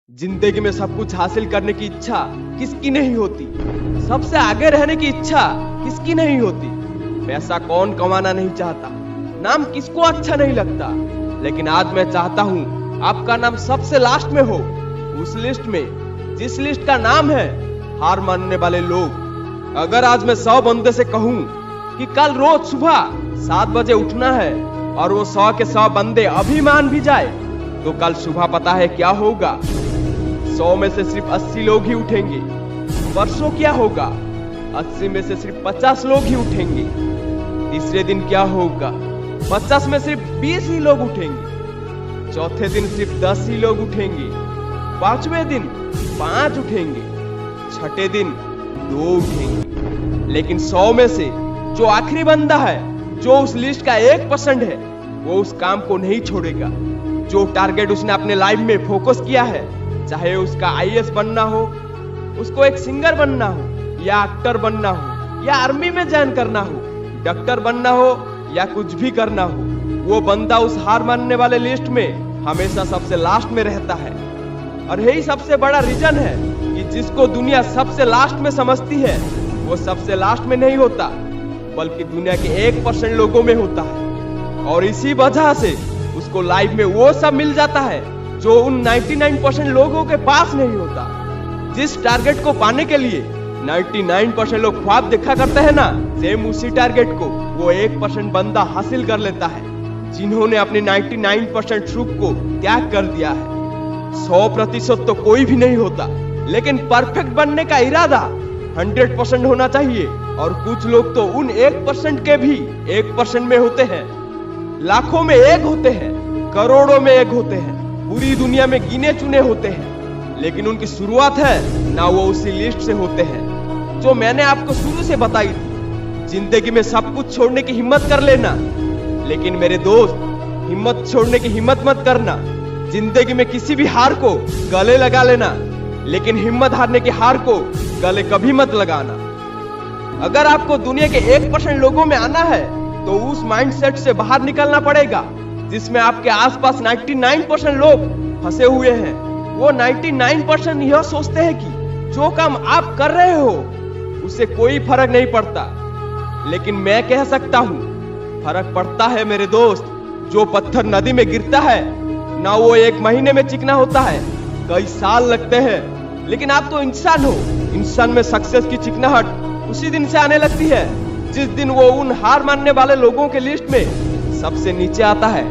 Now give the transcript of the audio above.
जिंदगी में सब कुछ हासिल करने की इच्छा किसकी नहीं होती। सबसे आगे रहने की इच्छा किसकी नहीं होती। पैसा कौन कमाना नहीं चाहता, नाम किसको अच्छा नहीं लगता। लेकिन आज मैं चाहता हूँ आपका नाम सबसे लास्ट में हो, उस लिस्ट में जिस लिस्ट का नाम है हार मानने वाले लोग। अगर आज मैं 100 बंदे से कहूँ कि कल रोज सुबह 7 बजे उठना है और वो 100 के 100 बंदे अभी मान भी जाए, तो कल सुबह पता है क्या होगा। 100 में से सिर्फ 80 लोग ही उठेंगे। परसों क्या होगा, 80 में से सिर्फ 50 लोग ही उठेंगे। तीसरे दिन क्या होगा, 50 में सिर्फ 20 ही लोग उठेंगे। चौथे दिन सिर्फ 10 ही लोग उठेंगे। पांचवें दिन 5 उठेंगे। छठे दिन 2 उठेंगे। लेकिन 100 में से जो आखिरी बंदा है, जो उस लिस्ट का 1% है, वो उस काम को नहीं छोड़ेगा। जो टारगेट उसने अपने लाइफ में फोकस किया है, चाहे उसका IAS बनना हो, उसको एक सिंगर बनना हो, या एक्टर बनना हो, या आर्मी में ज्वाइन करना हो, डॉक्टर बनना हो, या कुछ भी करना हो, वो बंदा उस हार मानने वाले लिस्ट में हमेशा सबसे लास्ट में रहता है। और यही सबसे बड़ा रीजन है कि जिसको दुनिया सबसे लास्ट में समझती है, वो सबसे लास्ट में नहीं होता, बल्कि दुनिया के 1% लोगों में होता है। और इसी वजह से उसको लाइफ में वो सब मिल जाता है जो उन 99% लोगों के पास नहीं होता। जिस टारगेट को पाने के लिए 99% लोग ख्वाब देखा करते हैं ना, सेम उसी टारगेट को वो 1% बंदा हासिल कर लेता है, जिन्होंने अपने 99% सुख को त्याग कर दिया है। 100% तो कोई भी नहीं होता, लेकिन परफेक्ट बनने का इरादा 100% होना चाहिए। और कुछ लोग तो उन 1% के भी 1% में होते हैं। लाखों में एक होते हैं, करोड़ों में एक होते हैं, पूरी दुनिया में गिने चुने होते हैं, लेकिन उनकी शुरुआत है ना वो उसी लिस्ट से होते हैं जो मैंने आपको शुरू से बताई थी। जिंदगी में सब कुछ छोड़ने की हिम्मत कर लेना, लेकिन मेरे दोस्त, हिम्मत छोड़ने की हिम्मत मत करना। जिंदगी में किसी भी हार को गले लगा लेना, लेकिन हिम्मत हारने की हार को गले कभी मत लगाना। अगर आपको दुनिया के 1% लोगों में आना है, तो उस माइंडसेट से बाहर निकलना पड़ेगा जिसमें आपके आसपास 99% लोग फंसे हुए हैं। वो 99% यह सोचते हैं कि जो काम आप कर रहे हो उससे कोई फर्क नहीं पड़ता, लेकिन मैं कह सकता हूं फर्क पड़ता है मेरे दोस्त। जो पत्थर नदी में गिरता है ना, वो 1 महीने में चिकना होता है, कई साल लगते हैं। लेकिन आप तो इंसान हो, इंसान में सक्सेस की चिकनाहट उसी दिन से आने लगती है जिस दिन वो उन हार मानने वाले लोगों के लिस्ट में सबसे नीचे आता है।